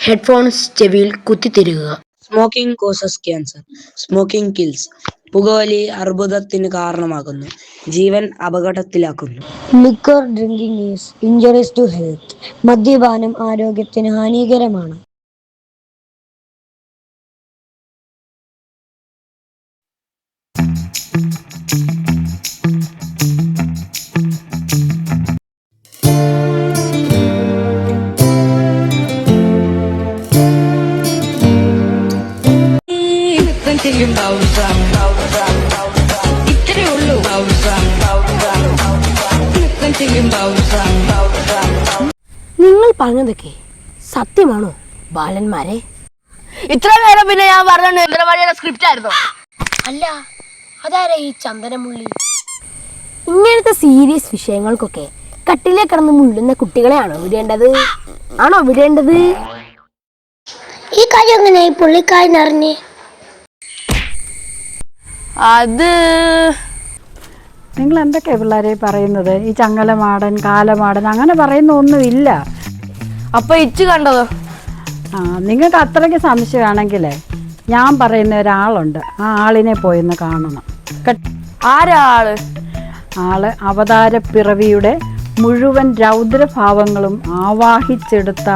Headphones ചെവിയിൽ കുത്തിത്തിരുകുക. Smoking causes cancer. Smoking kills. പുകവലി അർബുദത്തിന് കാരണമാകുന്നു, ജീവൻ അപകടത്തിലാക്കുന്നു. Liquor drinking is injurious to health. മദ്യപാനം ആരോഗ്യത്തിന് ഹാനികരമാണ്. നിങ്ങൾ പറഞ്ഞതൊക്കെ സത്യമാണോ ബാലന്മാരെ? ഇത്ര നേരം പിന്നെ ഞാൻ പറഞ്ഞ ഇന്ദ്രവാണിയുടെ സ്ക്രിപ്റ്റ് ആയിരുന്നു. അല്ല, അതാരാ ഈ ചന്ദനമുള്ളി? ഇങ്ങനത്തെ സീരിയസ് വിഷയങ്ങൾക്കൊക്കെ കട്ടിലേ കിടന്ന് മുള്ളുന്ന കുട്ടികളെയാണോ വിടേണ്ടത്? ഈ കാര്യം എങ്ങനെ പുള്ളിക്കാരൻ അറിഞ്ഞേ? അത് നിങ്ങൾ എന്തൊക്കെയാ പിള്ളേരെ പറയുന്നത്? ഈ ചങ്ങലമാടൻ, കാലമാടൻ അങ്ങനെ പറയുന്ന ഒന്നുമില്ല. അപ്പൊ ഇച്ചു കണ്ടതോ? നിങ്ങൾക്ക് അത്രയ്ക്ക് സംശയമാണെങ്കിലേ ഞാൻ പറയുന്ന ഒരാളുണ്ട്, ആ ആളിനെ പോയിന്ന് കാണണം. ആരാള്? ആള് അവതാരപ്പിറവിയുടെ മുഴുവൻ രൗദ്രഭാവങ്ങളും ആവാഹിച്ചെടുത്ത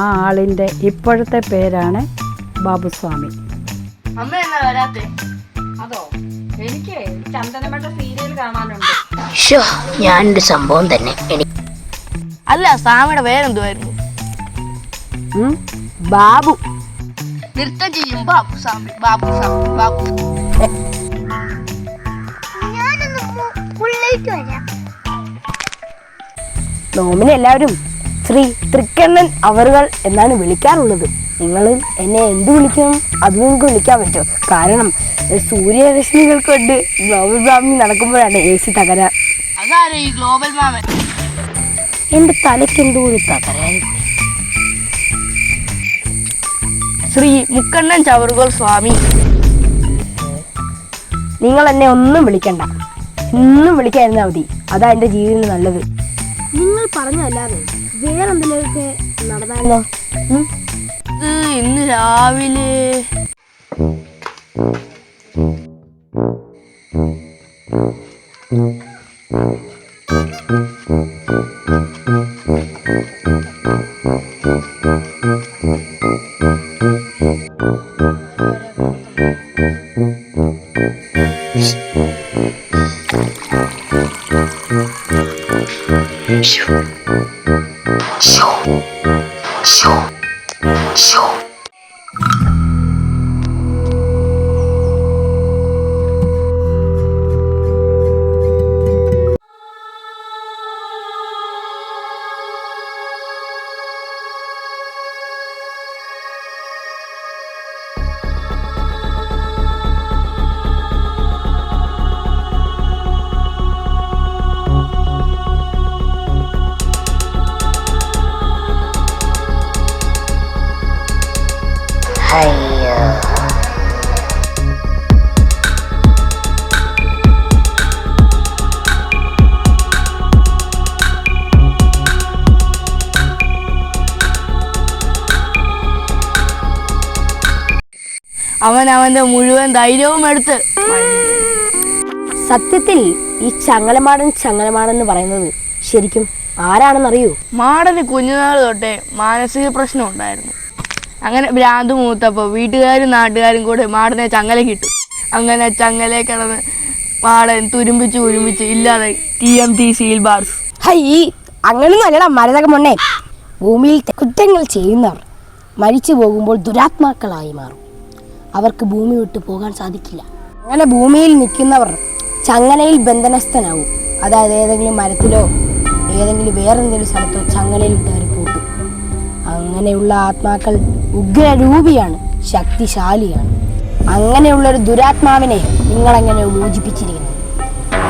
ആ ആളിൻ്റെ ഇപ്പോഴത്തെ പേരാണ് ബാബുസ്വാമി. അമ്മ എന്നാ വരാത്തെ? അതോ, എനിക്ക് ചന്ദനമട്ട സീരിയൽ കാണാനുണ്ട്. ഞാനൊരു സംഭവം തന്നെ. അല്ല, സ്വാമിയുടെ പേരെന്തുവായിരുന്നു? ബാബു. നൃത്തം ചെയ്യും ബാബുസ്വാമി. നോമിനെ എല്ലാവരും ശ്രീ തൃക്കണ്ണൻ അവറുകൾ എന്നാണ് വിളിക്കാറുള്ളത്. നിങ്ങൾ എന്നെ എന്ത് വിളിക്കണം അത് നിങ്ങൾക്ക് വിളിക്കാൻ പറ്റുമോ? കാരണം സൂര്യരശ്മികൾ കൊണ്ട് ഗ്ലോബൽ വാർമിംഗ് നടക്കുമ്പോഴാണ് AC തകരാർ. അതാരേ ഈ ഗ്ലോബൽ മാമൻ? എൻ്റെ തലയ്ക്ക് എന്തോ ഒരു തകരാറ്. ശ്രീ മുക്കണ്ണൻ ചവറുകൾ സ്വാമി. നിങ്ങൾ എന്നെ ഒന്നും വിളിക്കണ്ട, ഒന്നും വിളിക്കാതിരുന്നാൽ മതി. അതാ എൻ്റെ ജീവിതത്തിന് നല്ലത്. നിങ്ങൾ പറഞ്ഞതല്ലാതെ വേറെന്തിലൊക്കെ നടന്നാലോ? ഇന്ന് രാവിലെ അവന്റെ മുഴുവൻ ധൈര്യവും എടുത്ത്. സത്യത്തിൽ ഈ ചങ്ങലമാടെന്ന് പറയുന്നത് ശരിക്കും ആരാണെന്നറിയൂ? മാടന് കുഞ്ഞുനാൾ തൊട്ടേ മാനസിക പ്രശ്നം ഉണ്ടായിരുന്നു. അങ്ങനെ ഭ്രാന്ത് മൂത്തപ്പോൾ വീട്ടുകാരും നാട്ടുകാരും കൂടെ മാടനെ ചങ്ങലക്കിട്ടു. അങ്ങനെ ചങ്ങലേ കിടന്ന് മാടൻ തുരുമ്പിച്ച് ഇല്ലാതെ TMT സ്റ്റീൽ ബാർസ്. അങ്ങനൊന്നും അല്ലടാ മരതകമൊണ്ണേ. ഭൂമിയിൽ കുറ്റങ്ങൾ ചെയ്യുന്നവർ മരിച്ചു പോകുമ്പോൾ ദുരാത്മാക്കളായി മാറും. അവർക്ക് ഭൂമി വിട്ടു പോകാൻ സാധിക്കില്ല. അങ്ങനെ ഭൂമിയിൽ നിൽക്കുന്നവർ ചങ്ങലയിൽ ബന്ധനസ്ഥനാവും. അതായത് ഏതെങ്കിലും മരത്തിലോ ഏതെങ്കിലും വേറെന്തെങ്കിലും സ്ഥലത്തോ ചങ്ങലയിൽ ഇട്ട് അവർ പൂട്ടും. അങ്ങനെയുള്ള ആത്മാക്കൾ ഉഗ്രരൂപിയാണ്, ശക്തിശാലിയാണ്. അങ്ങനെയുള്ളൊരു ദുരാത്മാവിനെ നിങ്ങളെങ്ങനെ മോചിപ്പിച്ചിരിക്കുന്നത്?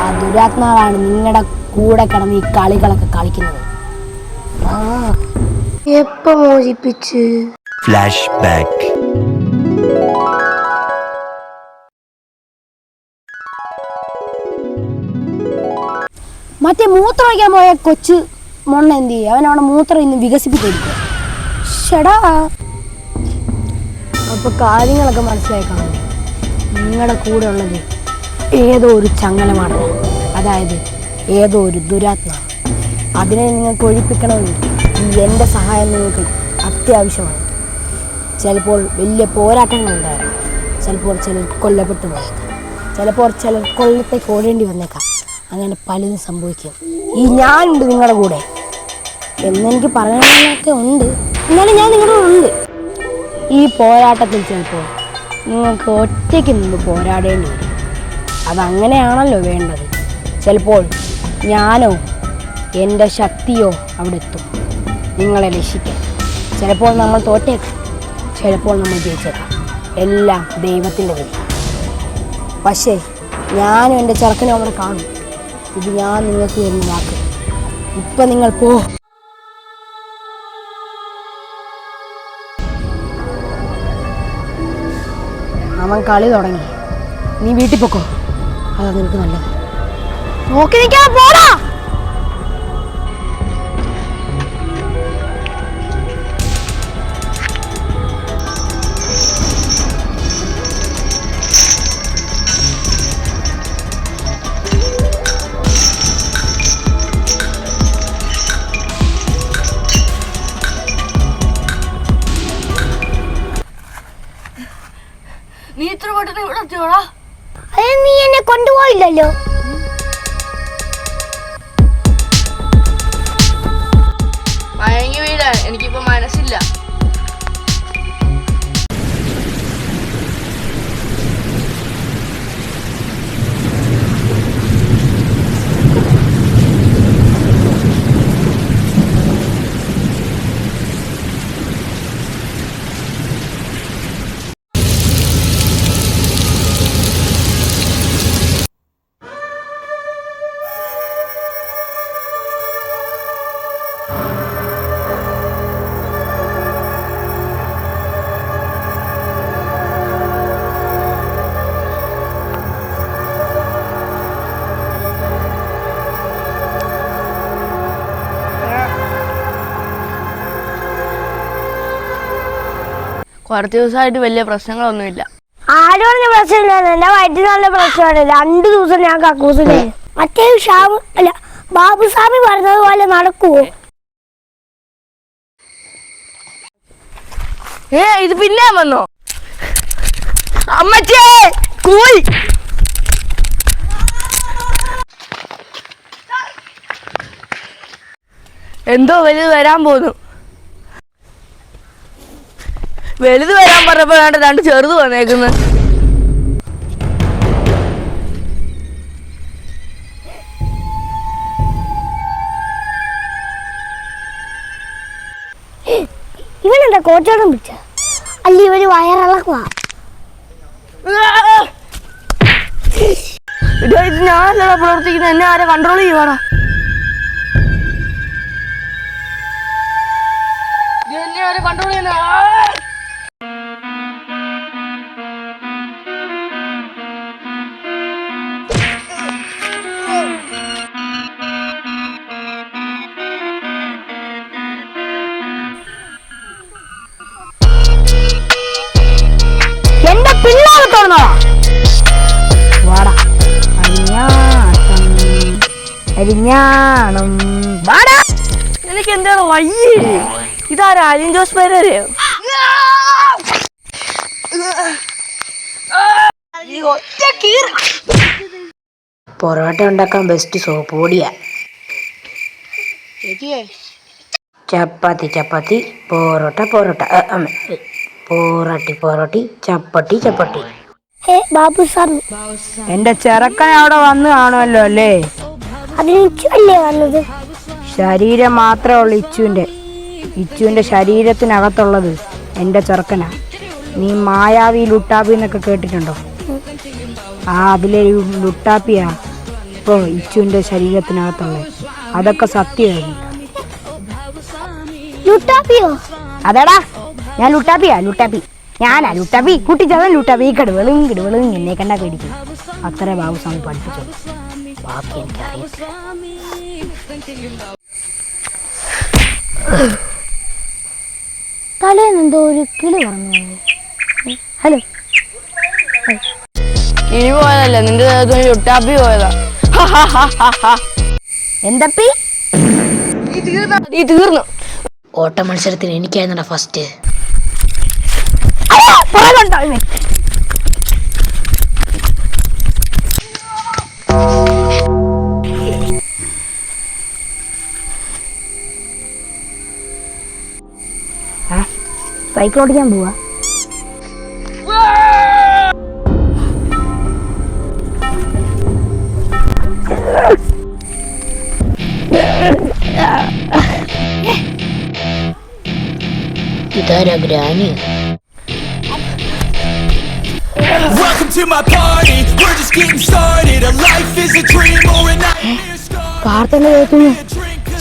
ആ ദുരാത്മാവാണ് നിങ്ങളുടെ കൂടെ കിടന്ന് ഈ കളികളൊക്കെ കളിക്കുന്നത്. എപ്പോ മോചിപ്പിച്ച്? Flash back. മറ്റേ മൂത്രം ഒഴിക്കാൻ പോയ കൊച്ചു മൊണ്ണ എന്ത് ചെയ്യും? അവൻ അവിടെ മൂത്രം ഇന്ന് വികസിപ്പിച്ചെടുക്കുക. ഷടാ, അപ്പോൾ കാര്യങ്ങളൊക്കെ മനസ്സിലായി കാണും. നിങ്ങളുടെ കൂടെ ഉള്ളത് ഏതോ ഒരു ചങ്ങലമാണ്, അതായത് ഏതോ ഒരു ദുരാത്മാവ്. അതിനെ നിങ്ങൾക്ക് ഒഴിപ്പിക്കണമെങ്കിൽ എൻ്റെ സഹായം നിങ്ങൾക്ക് അത്യാവശ്യമാണ്. ചിലപ്പോൾ വലിയ പോരാട്ടങ്ങളുണ്ടായിരുന്നു, ചിലപ്പോൾ ചിലർ കൊല്ലപ്പെട്ടു പോയേക്കാം, ചിലപ്പോൾ ചിലർ കൊല്ലത്തേക്ക് ഓടേണ്ടി വന്നേക്കാം. അങ്ങനെ പലതും സംഭവിക്കും. ഈ ഞാനുണ്ട് നിങ്ങളുടെ കൂടെ എന്നെനിക്ക് പറയാനൊക്കെ ഉണ്ട്, എന്നാലും ഞാൻ നിങ്ങളുടെ കൂടെ ഉണ്ട്. ഈ പോരാട്ടത്തിൽ ചിലപ്പോൾ നിങ്ങൾക്ക് ഒറ്റയ്ക്ക് നിന്ന് പോരാടേണ്ടി വരും. അതങ്ങനെയാണല്ലോ വേണ്ടത്. ചിലപ്പോൾ ഞാനോ എൻ്റെ ശക്തിയോ അവിടെ എത്തും നിങ്ങളെ രക്ഷിക്കാൻ. ചിലപ്പോൾ നമ്മൾ തോറ്റേക്കാം, ചിലപ്പോൾ നമ്മൾ ജയിച്ചേക്കാം. എല്ലാം ദൈവത്തിൻ്റെ വിധി. പക്ഷേ ഞാനും എൻ്റെ ചെറുക്കനും അവിടെ കാണും. ഇത് ഞാൻ നിങ്ങൾക്ക് തരുന്ന വാക്ക്. ഇപ്പം നിങ്ങൾ പോ. അവൻ കളി തുടങ്ങി, നീ വീട്ടിൽ പൊക്കോ, അതാ നിനക്ക് നല്ലത്. നോക്കി നിൽക്കാൻ പോടാ. നീ ഇത്ര പെട്ടെന്ന് ഇവിടെ എത്തിയോടാ? നീ എന്നെ കൊണ്ടുപോയില്ലല്ലോ. മയങ്ങി വീഴാൻ എനിക്കിപ്പോ മനസ്സില്ല. കുറച്ച് ദിവസമായിട്ട് വലിയ പ്രശ്നങ്ങളൊന്നുമില്ല. ആരോടും പ്രശ്നമില്ല, എന്റെ വയറ്റിൽ നല്ല പ്രശ്നമാണ്. 2 ദിവസം ഞാൻ കക്കൂസിലേ. മറ്റേ അല്ല ബാബുസ്വാമി പറഞ്ഞതുപോലെ നടക്കുവോ? ഇത് പിന്നെ വന്നോ? അമ്മച്ചേ കൂയ്. എന്തോ വലുത് വരാൻ പോന്നു. വലുത് വരാൻ പറഞ്ഞപ്പോ 2 ചെറുത് വന്നേക്കുന്നു. ഇവനെന്താ കോച്ചോടും പിടിച്ച? അല്ല ഇവര് വയറിളക്കുവാ. ഞാനല്ല പ്രവർത്തിക്കുന്നത്, എന്നെ ആരെ കൺട്രോൾ ചെയ്യുവാടാ? എന്നെ ആരെ കൺട്രോൾ ചെയ്യുന്ന? എന്റെ പിള്ളേരെ തോന്നോടാ. വാടാ അരിഞ്ഞാണം വാടാ. എനിക്ക് എന്താണ് വയ്യേ? ഇതാരാ? അലിൻ ജോസ് പേരെയോ? പൊറോട്ട ഉണ്ടാക്കാൻ ബെസ്റ്റ് സോപ്പ് പൊടിയാ. ചപ്പാത്തി ചപ്പാത്തി, പൊറോട്ട പൊറോട്ട, പൊറോട്ടി ചപ്പാത്തി ചപ്പാത്തി. ബാബുസ്വാമി എന്റെ ചെറുക്കൻ അവിടെ വന്ന് കാണുമല്ലോ അല്ലേ? അതിന് ഇച്ചല്ലേ വന്നത്? ശരീരം മാത്രമേ ഉള്ളൂ ഇച്ചുവിന്റെ ശരീരത്തിനകത്തുള്ളത് എൻ്റെ ചെറുക്കനാ. നീ മായാവി ലുട്ടാപ്പി എന്നൊക്കെ കേട്ടിട്ടുണ്ടോ? അതിലെ ലുട്ടാപ്പിയാ ഇപ്പോ ഇച്ചുവിന്റെ ശരീരത്തിനകത്തുള്ളത്. അതൊക്കെ സത്യമായിരുന്നു. ലുട്ടാപ്പിയോ? അതെടാ, ഞാൻ ലുട്ടാപ്പി. ഞാനാ ലുട്ടാപ്പി. കുട്ടിച്ചവൻ ലുട്ടാപ്പി. കിടുവളും എന്നെ കണ്ടാ പേടിക്കും. അത്രേ ബാബുസ്വാമി പഠിപ്പിച്ചു. ബാക്കി എനിക്കറിയത്തില്ല. തലേന്നെന്തോ ഒരു കിളി പറഞ്ഞു. ഹലോ. കിഴി പോയതല്ലേ, നിന്റെ ദേഹത്ത് ലുട്ടാപ്പി പോയതാ. എന്തപ്പി? നീ തീർന്നു. ഓട്ട മത്സരത്തിന് എനിക്കായിരുന്നടാ ഫസ്റ്റ്. സൈക്കിൾ ഓടിക്കാൻ പോവാ. ഇതാരാ granny? Welcome to my party, we're just getting started. A life is a dream or a nightmare scarred. പ്രാർത്ഥന കേൾക്കുന്നു.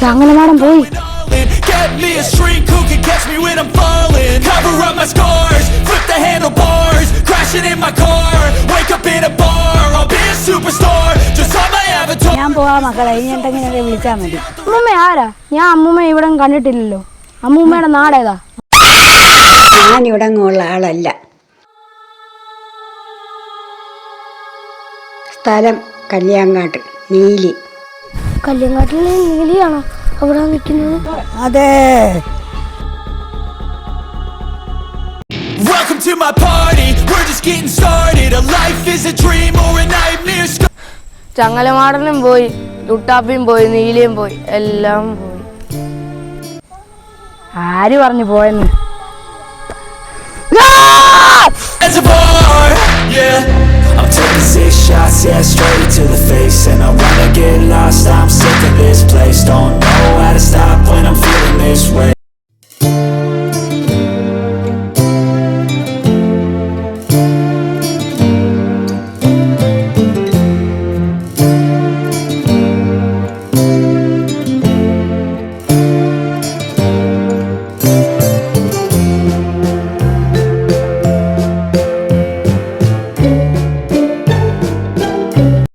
ചങ്ങലമാടം പോയി. Get me a shrink who can catch me when I'm falling. Cover up my scars, flip the handlebars, crashing in my car, wake up in a bar. I'll be a superstar, just on my avatar. ഞാൻ പോവാ മക്കളെ, ഇനി എന്തെങ്കിലും വിളിച്ചാൽ മതി. അമ്മൂമ്മ ആരാ? ഞാൻ അമ്മൂമ്മ ഇവിടെ കണ്ടിട്ടില്ലല്ലോ. അമ്മൂമ്മയുടെ നാടേതാ? ഞാൻ ഇവിടെ ഉള്ള ആളല്ല. സ്ഥലം കല്യാങ്കാട്ട്, നീലി. കല്യാങ്കാട്ടിലെ നീലിയാണോ അവിടെ നിൽക്കുന്നത്? അതെ. Welcome to my party, we're just getting started. A life is a dream or a nightmare scarred. ചങ്ങലമാടനും പോയി, ലുട്ടാപ്പിയും പോയി, നീലിയും പോയി, എല്ലാം പോയി. ആര് പറഞ്ഞു പോയെന്ന്? As a bar, yeah. I'm taking 6 shots, yeah, straight to the face. And I wanna get lost, I'm sick of this place. Don't know how to stop when I'm feeling this way.